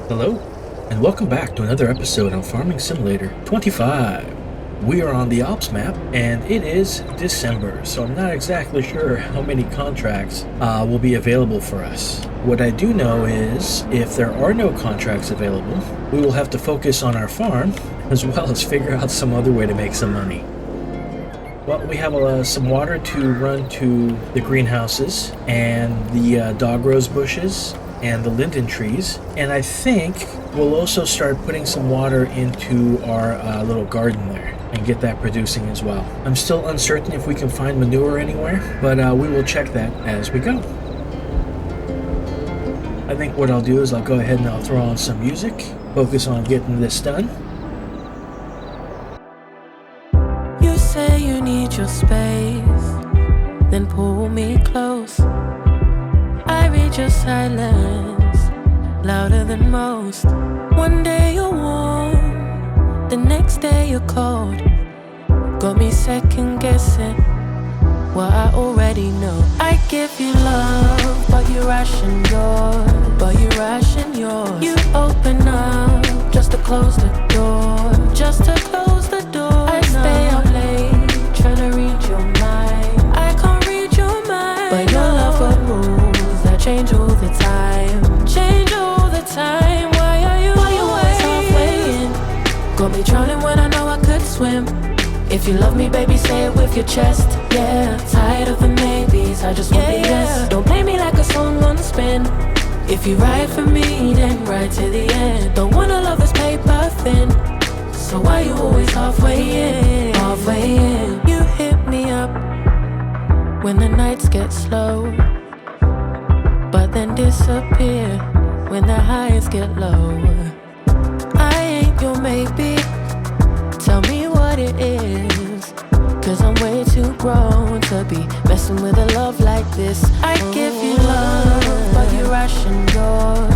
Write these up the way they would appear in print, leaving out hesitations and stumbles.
Hello, and welcome back to another episode on Farming Simulator 25. We are on the Alps map, and it is December, so I'm not exactly sure how many contracts will be available for us. What I do know is, if there are no contracts available, we will have to focus on our farm, as well as figure out some other way to make some money. Well, we have some water to run to the greenhouses, and the dog rose bushes, and the linden trees, and I think we'll also start putting some water into our little garden there and get that producing as well. I'm still uncertain if we can find manure anywhere, but we will check that as we go. I think what I'll do is I'll go ahead and I'll throw on some music, focus on getting this done. You say you need your space, then pull me close. I read your silence, louder than most. One day you're warm, the next day you're cold. Got me second guessing what I already know. I give you love, but you ration yours. You open up just to close the door, just to close the door. I stay up late, trying to read your mind. I can't read your mind, but your love got rules that change all the time. Change all the time. Why are you always halfway in? Got me drowning when I know I could swim. If you love me, baby, say it with your chest. Yeah, tired of the maybes, I just want the yes. Don't play me like a song on spin. If you ride for me, then ride to the end. Don't wanna love this paper thin, so why you always halfway in? Halfway in. You hit me up when the nights get slow, but then disappear when the highs get low. I ain't your maybe, tell me what it is, 'cause I'm way too grown to be messing with a love like this. I give you love, but you ration yours.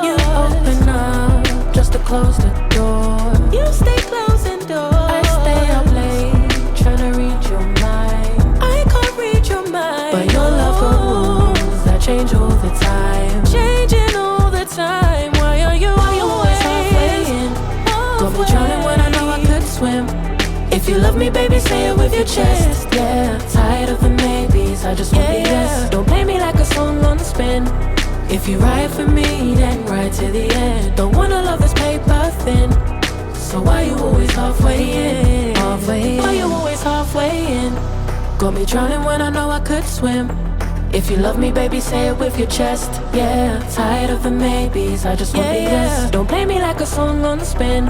You open up just to close the door. You stay closing doors. I stay up late, trying to read your mind. I can't read your mind, but your love got rules that change all the time. Changing all the time. Why are you always halfway in? Got me drowning when I know I could swim. If you love me, baby, say it with your chest. Yeah, tired of the maybes, I just want the yes. Don't play me like a song on spin. If you ride for me, then ride to the end. Don't wanna love this paper thin, so why you always halfway in? Halfway in. Why you always halfway in? Got me drowning when I know I could swim. If you love me, baby, say it with your chest. Yeah, tired of the maybes, I just want the yes. Don't play me like a song on spin.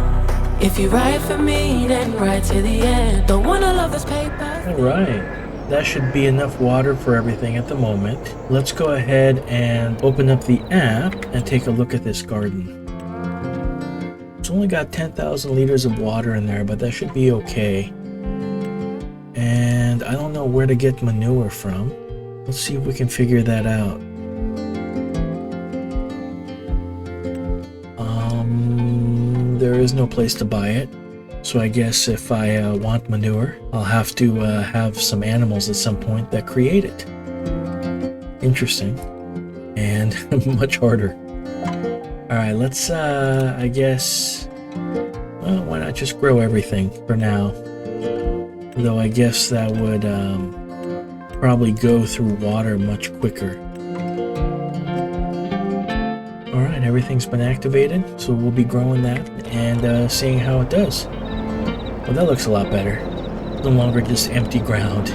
If you ride for me, then ride to the end. Don't wanna love this paper. Alright, that should be enough water for everything at the moment. Let's go ahead and open up the app and take a look at this garden. It's only got 10,000 liters of water in there, but that should be okay. And I don't know where to get manure from. Let's see if we can figure that out. There is no place to buy it. So I guess if I want manure, I'll have to have some animals at some point that create it. Interesting. And much harder. Alright, let's, I guess... Well, why not just grow everything for now? Though I guess that would probably go through water much quicker. Alright, everything's been activated, so we'll be growing that and seeing how it does. Well, that looks a lot better. No longer just empty ground.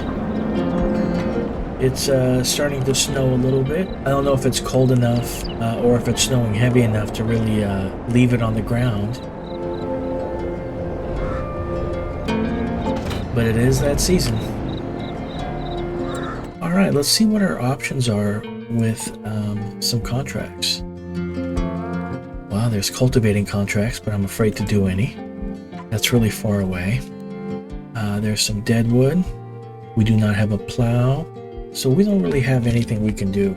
It's starting to snow a little bit. I don't know if it's cold enough or if it's snowing heavy enough to really leave it on the ground. But it is that season. Alright, let's see what our options are with some contracts. Wow, there's cultivating contracts, but I'm afraid to do any. That's really far away. There's some dead wood. We do not have a plow, so we don't really have anything we can do.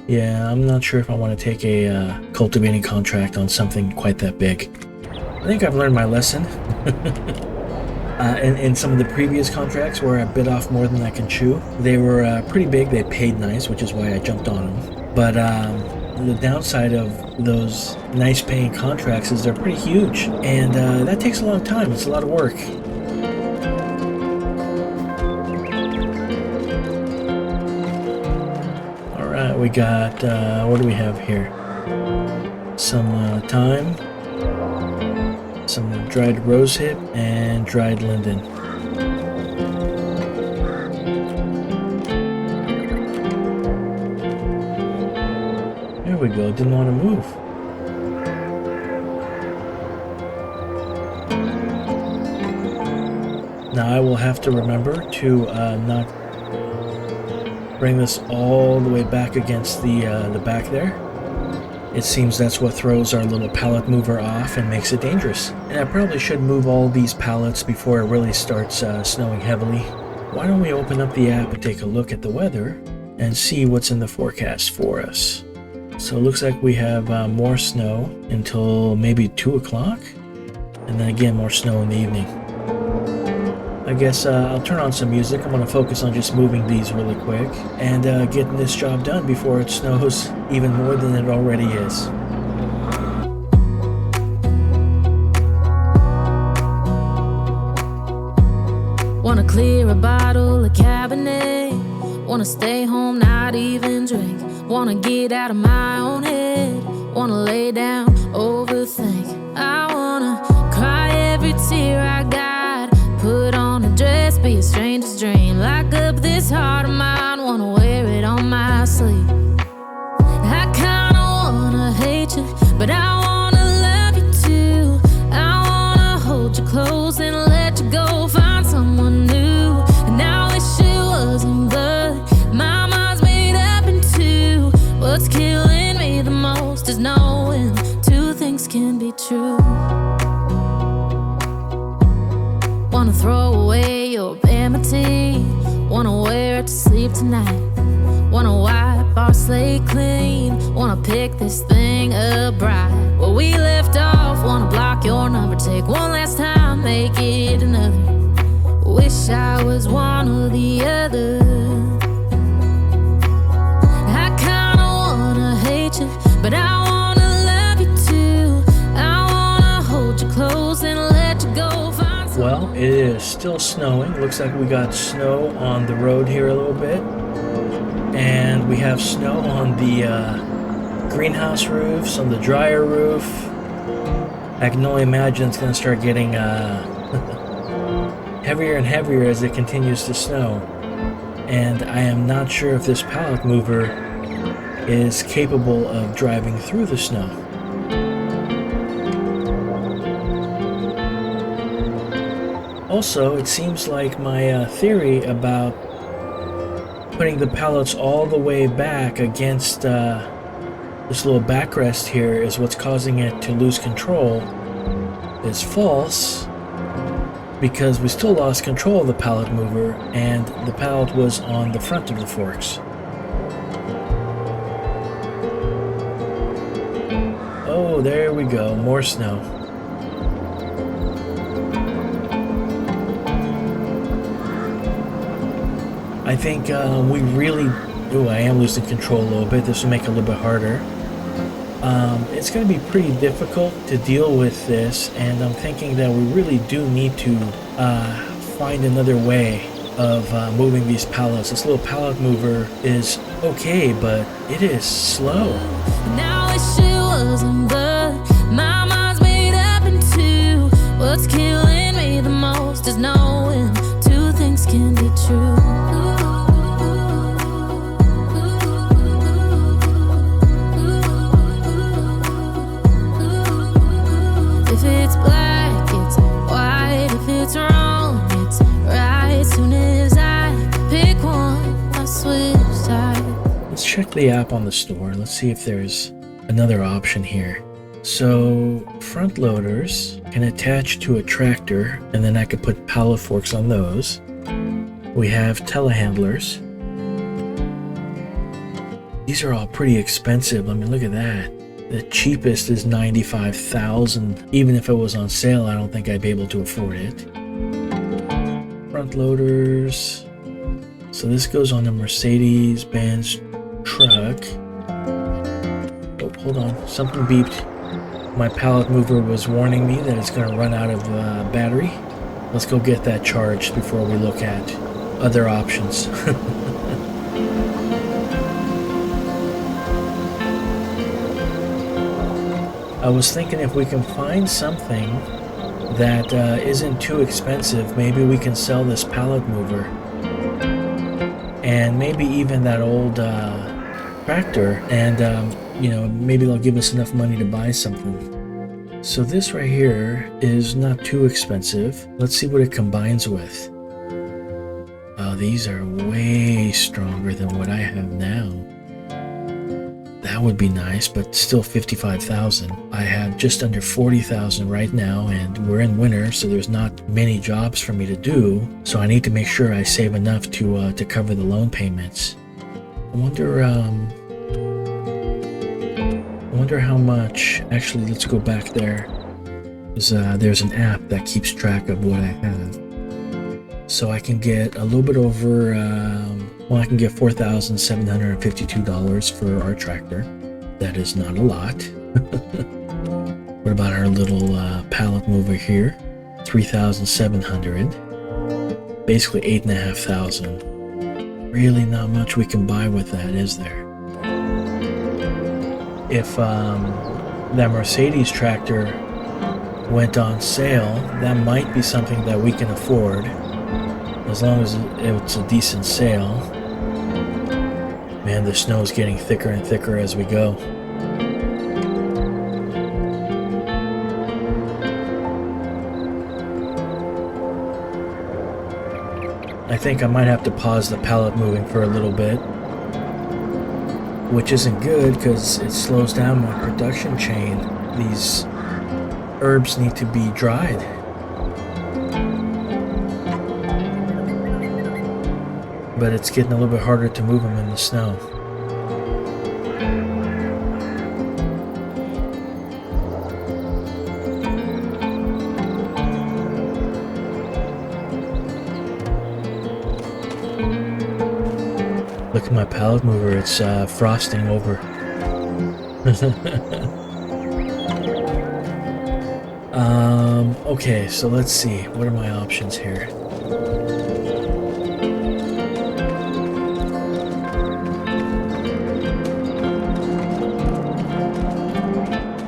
Yeah, I'm not sure if I want to take a cultivating contract on something quite that big. I think I've learned my lesson. In some of the previous contracts where I bit off more than I can chew, they were pretty big. They paid nice, which is why I jumped on them. But the downside of those nice paying contracts is they're pretty huge, and that takes a long time. It's a lot of work. Alright, we got, what do we have here? Some thyme, some dried rosehip, and dried linden. There we go, didn't want to move. Now I will have to remember to not bring this all the way back against the back there. It seems that's what throws our little pallet mover off and makes it dangerous. And I probably should move all these pallets before it really starts snowing heavily. Why don't we open up the app and take a look at the weather and see what's in the forecast for us. So it looks like we have more snow until maybe 2 o'clock, and then again more snow in the evening. I guess I'll turn on some music. I'm going to focus on just moving these really quick and getting this job done before it snows even more than it already is. Wanna clear a bottle of Cabernet. Wanna stay home, not even drink. Wanna get out of my own head. Wanna lay down, overthink. I wanna cry every tear I got. Put on a dress, be a stranger's dream. Lock up this heart of mine, wanna wear it on my sleeve. I kinda wanna hate you, but I wanna love you too. I wanna hold you close and let you go, find someone new. And I wish it wasn't, but my mind's made up in two. What's killing me the most is knowing two things can be true. Wanna throw away your vanity. Wanna wear it to sleep tonight. Wanna wipe our slate clean. Wanna pick this thing up right where we left off. Wanna block your number, take one last time, make it another. Wish I was one or the other. I kinda wanna hate you, but I wanna love you too. I wanna hold you close and let you go. Well, it is still snowing. Looks like we got snow on the road here a little bit. And we have snow on the greenhouse roofs, on the dryer roof. I can only imagine it's going to start getting heavier and heavier as it continues to snow. And I am not sure if this pallet mover is capable of driving through the snow. Also, it seems like my theory about putting the pallets all the way back against this little backrest here is what's causing it to lose control is false, because we still lost control of the pallet mover and the pallet was on the front of the forks. Oh, there we go, more snow. I think we really... Oh, I am losing control a little bit. This will make it a little bit harder. It's going to be pretty difficult to deal with this, and I'm thinking that we really do need to find another way of moving these pallets. This little pallet mover is okay, but it is slow. Now I wish it wasn't, but my mind's made up in two. What's killing me the most is knowing two things can be true. If it's black, it's white. If it's wrong, it's right. Soon as I pick one, I switch sides. Let's check the app on the store. Let's see if there's another option here. So, front loaders can attach to a tractor, and then I could put pallet forks on those. We have telehandlers. These are all pretty expensive. I mean, look at that. The cheapest is $95,000. Even if it was on sale, I don't think I'd be able to afford it. Front loaders. So this goes on a Mercedes-Benz truck. hold on. Something beeped. My pallet mover was warning me that it's going to run out of battery. Let's go get that charged before we look at other options. I was thinking if we can find something that isn't too expensive, maybe we can sell this pallet mover. And maybe even that old tractor, and you know, maybe they'll give us enough money to buy something. So this right here is not too expensive. Let's see what it combines with. Oh, these are way stronger than what I have now. That would be nice, but still 55,000. I have just under 40,000 right now, and we're in winter, so there's not many jobs for me to do. So I need to make sure I save enough to cover the loan payments. I wonder how much. Actually, let's go back there. There's an app that keeps track of what I have. So I can get a little bit over, well, I can get $4,752 for our tractor. That is not a lot. What about our little pallet mover here? 3,700. Basically 8,500. Really not much we can buy with that, is there? If that Mercedes tractor went on sale, that might be something that we can afford, as long as it's a decent sale. Man, the snow is getting thicker and thicker as we go. I think I might have to pause the pallet moving for a little bit, which isn't good because it slows down my production chain. These herbs need to be dried. But it's getting a little bit harder to move them in the snow. Look at my pallet mover, it's frosting over. Okay, so let's see. What are my options here?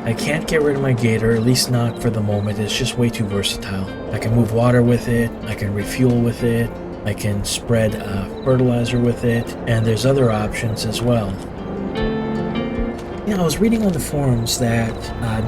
I can't get rid of my gator, at least not for the moment. It's just way too versatile. I can move water with it, I can refuel with it, I can spread fertilizer with it, and there's other options as well. You know, I was reading on the forums that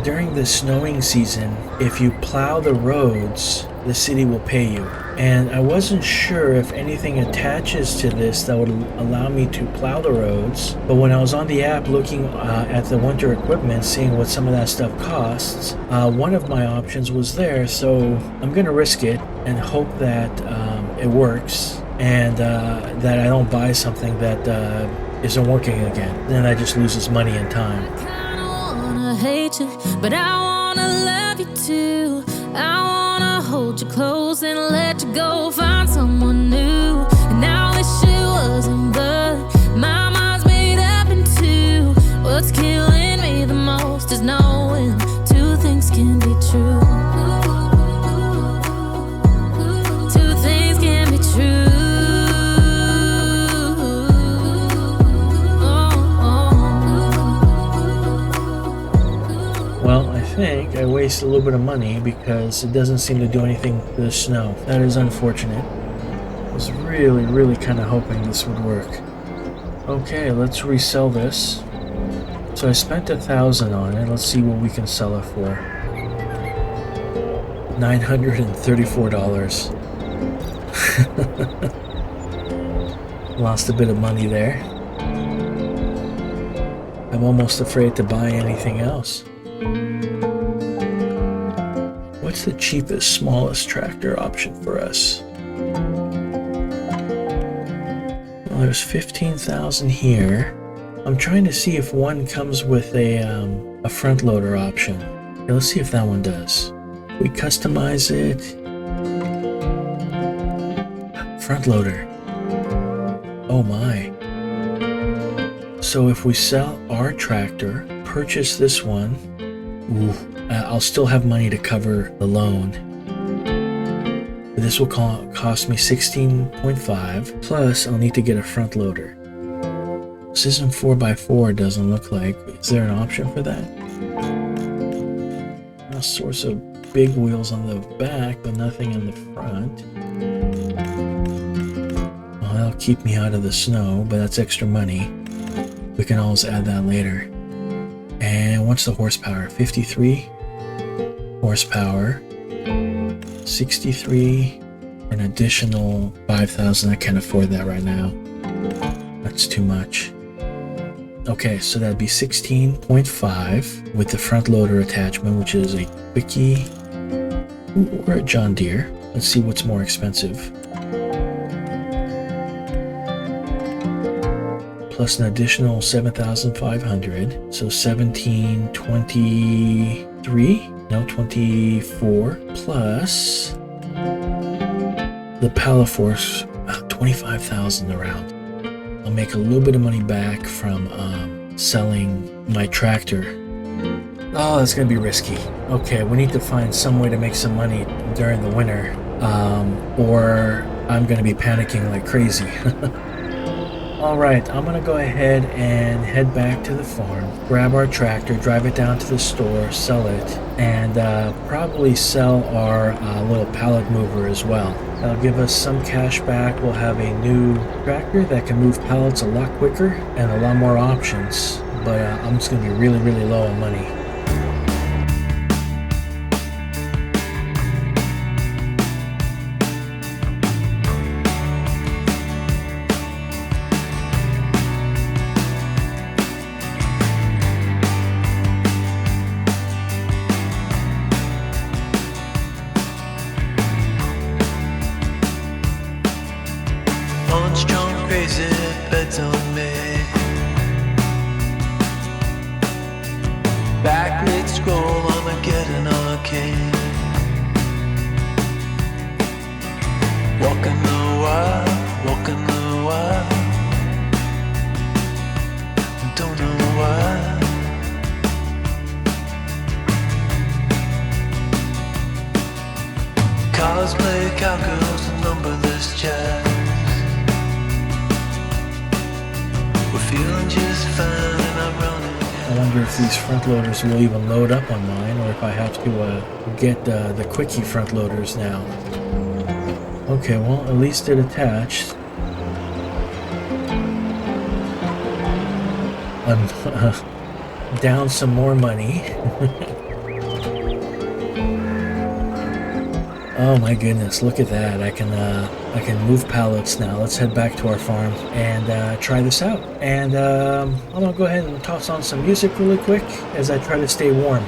during the snowing season, if you plow the roads, the city will pay you. And I wasn't sure if anything attaches to this that would allow me to plow the roads. But when I was on the app looking at the winter equipment, seeing what some of that stuff costs, one of my options was there. So I'm going to risk it and hope that it works, and that I don't buy something that isn't working again. Then I just lose this money and time. I kinda wanna hate you, but I wanna love you too. I wanna hold you close and let you go, find someone new. And I wish it wasn't, but my mind's made up in two. What's killing me the most is knowing two things can be true. Two things can be true. Well, I think I wasted a little bit of money because it doesn't seem to do anything to the snow. That is unfortunate. I was really kind of hoping this would work. Okay, let's resell this. So I spent $1,000 on it. Let's see what we can sell it for. $934. Lost a bit of money there. I'm almost afraid to buy anything else. What's the cheapest, smallest tractor option for us? Well, there's 15,000 here. I'm trying to see if one comes with a front loader option. Okay, let's see if that one does. We customize it. Front loader. Oh my. So if we sell our tractor purchase this one. I'll still have money to cover the loan. But this will cost me 16.5, plus I'll need to get a front loader. This isn't 4x4, doesn't look like. Is there an option for that? All sorts of big wheels on the back, but nothing in the front. Well, that'll keep me out of the snow, but that's extra money. We can always add that later. And what's the horsepower? 53 horsepower. 63, an additional 5,000. I can't afford that right now. That's too much. Okay, so that'd be 16.5 with the front loader attachment, which is a Quickie or a John Deere. Let's see what's more expensive. Plus an additional 7,500, so 1723. No, 24 plus the Palaforce, 25,000 around. I'll make a little bit of money back from selling my tractor. Oh, that's gonna be risky. Okay, we need to find some way to make some money during the winter, or I'm gonna be panicking like crazy. All right, I'm gonna go ahead and head back to the farm, grab our tractor, drive it down to the store, sell it, and probably sell our little pallet mover as well. That'll give us some cash back. We'll have a new tractor that can move pallets a lot quicker and a lot more options, but I'm just gonna be really, really low on money. Strong, crazy beds on me. Back mid-scroll, Armageddon arcane. Walking the wild, walking the wild. Don't know why. Cosplay cowgirls and numberless chats. Feeling just fine and I'm running. I wonder if these front loaders will even load up on mine, or if I have to get the Quickie front loaders now. Okay, well, at least it attached. I'm down some more money. Oh my goodness, look at that. I can move pallets now. Let's head back to our farm and try this out. And I'm gonna go ahead and toss on some music really quick as I try to stay warm.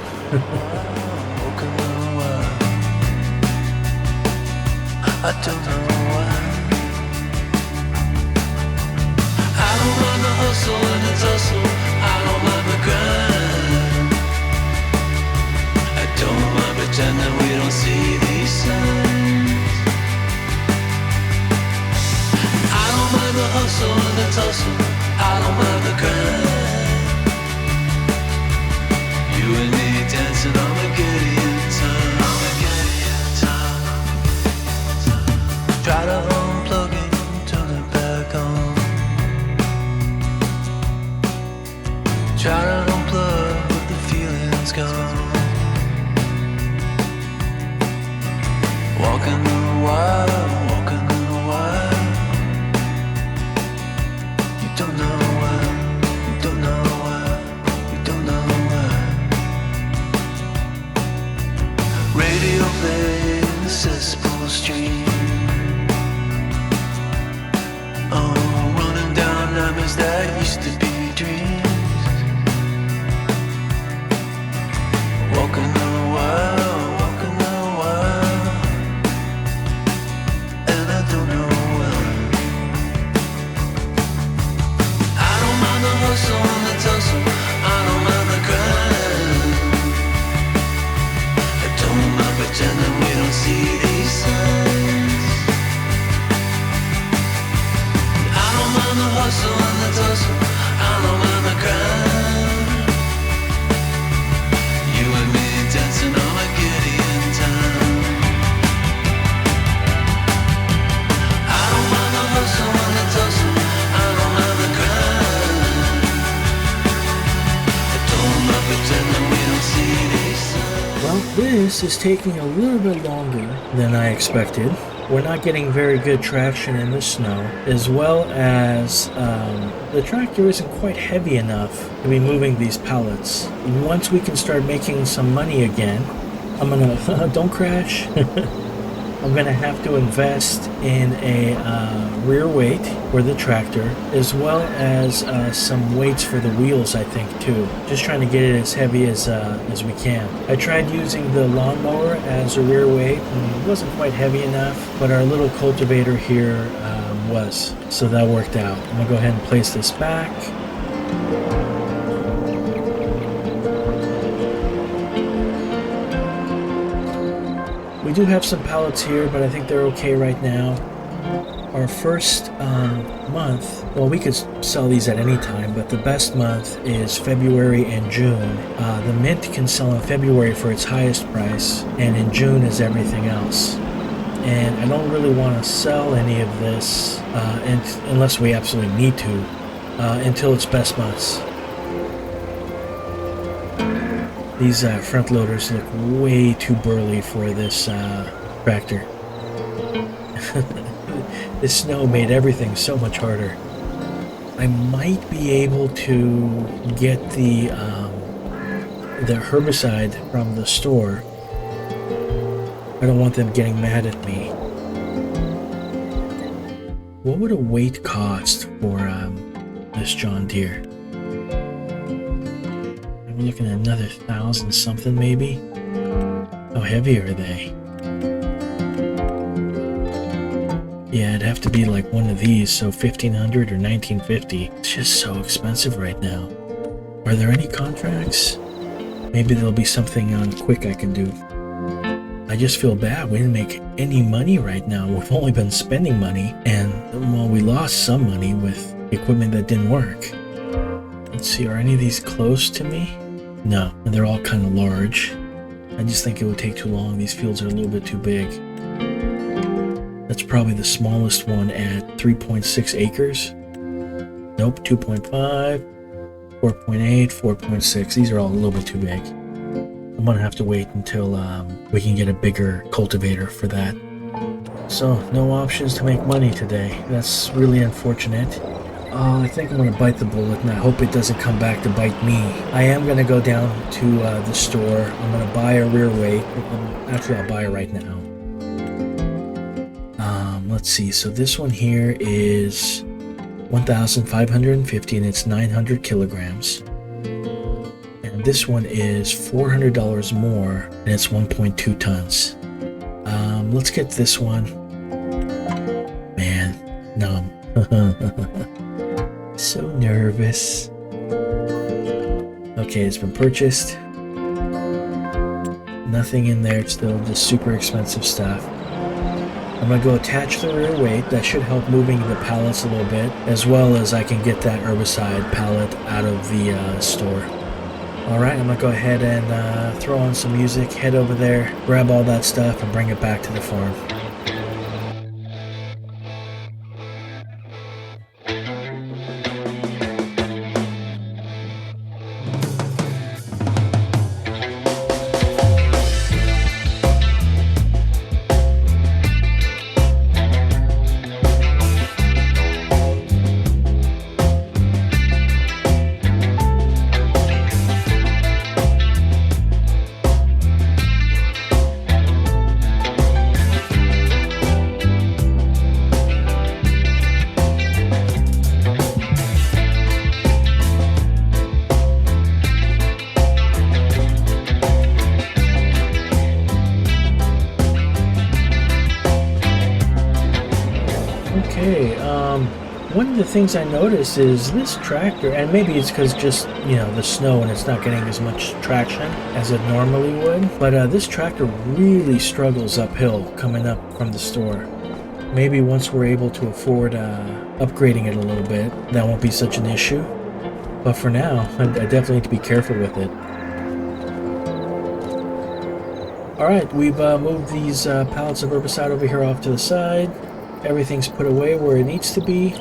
I don't know why. I don't mind the hustle and the tussle. I don't mind the grind. I don't mind pretending we don't see these signs. I don't mind the hustle and the tussle. I don't mind the grind. You and me dancing Armageddon time. Armageddon time. Try to unplug it, turn it back on. Try to unplug, but the feeling's gone. Walking the wild, walking the wild. You don't know why, you don't know why, you don't know why. Radio play in the cesspool stream. Oh, running down nightmares that used to be dreams. Walking the wild, walking the wild. This is taking a little bit longer than I expected. We're not getting very good traction in the snow, as well as the tractor isn't quite heavy enough to be moving these pallets. Once we can start making some money again, I'm gonna, don't crash, I'm gonna have to invest in a rear weight for the tractor, as well as some weights for the wheels, I think, too. Just trying to get it as heavy as we can. I tried using the lawnmower as a rear weight, and it wasn't quite heavy enough, but our little cultivator here was, so that worked out. I'm gonna go ahead and place this back. We do have some pallets here, but I think they're okay right now. Our first month, well, we could sell these at any time, but the best month is February and June. The mint can sell in February for its highest price, and in June is everything else. And I don't really want to sell any of this unless we absolutely need to, until its best months. These front loaders look way too burly for this tractor. The snow made everything so much harder. I might be able to get the herbicide from the store. I don't want them getting mad at me. What would a weight cost for this John Deere? We're looking at another 1,000 something maybe. How heavy are they? Yeah, it'd have to be like one of these, so 1,500 or 1,950. It's just so expensive right now. Are there any contracts? Maybe there'll be something quick I can do. I just feel bad. We didn't make any money right now. We've only been spending money, and well, we lost some money with equipment that didn't work. Let's see, are any of these close to me? No, and they're all kind of large. I just think it would take too long. These fields are a little bit too big. That's probably the smallest one at 3.6 acres. Nope, 2.5, 4.8, 4.6. These are all a little bit too big. I'm gonna have to wait until we can get a bigger cultivator for that. So, no options to make money today. That's really unfortunate. I think I'm going to bite the bullet, and I hope it doesn't come back to bite me. I am going to go down to the store. I'm going to buy a rear weight. Actually, I'll buy it right now. Let's see. So this one here is 1,550, and it's 900 kilograms. And this one is $400 more, and it's 1.2 tons. Let's get this one. Man, no. So nervous. Okay, it's been purchased. Nothing in there, it's still just super expensive stuff. I'm gonna go attach the rear weight. That should help moving the pallets a little bit, as well as I can get that herbicide pallet out of the store. Alright, I'm gonna go ahead and throw on some music, head over there, grab all that stuff, and bring it back to the farm. Okay, one of the things I noticed is this tractor, and maybe it's because just, you know, the snow and it's not getting as much traction as it normally would, but this tractor really struggles uphill coming up from the store. Maybe once we're able to afford upgrading it a little bit, that won't be such an issue. But for now, I definitely need to be careful with it. Alright, we've moved these pallets of herbicide over here off to the side. Everything's put away where it needs to be.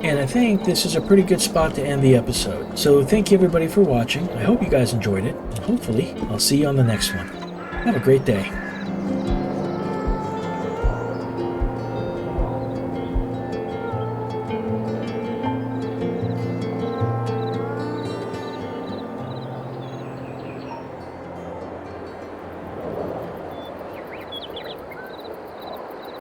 And I think this is a pretty good spot to end the episode. So thank you everybody for watching. I hope you guys enjoyed it. And hopefully, I'll see you on the next one. Have a great day.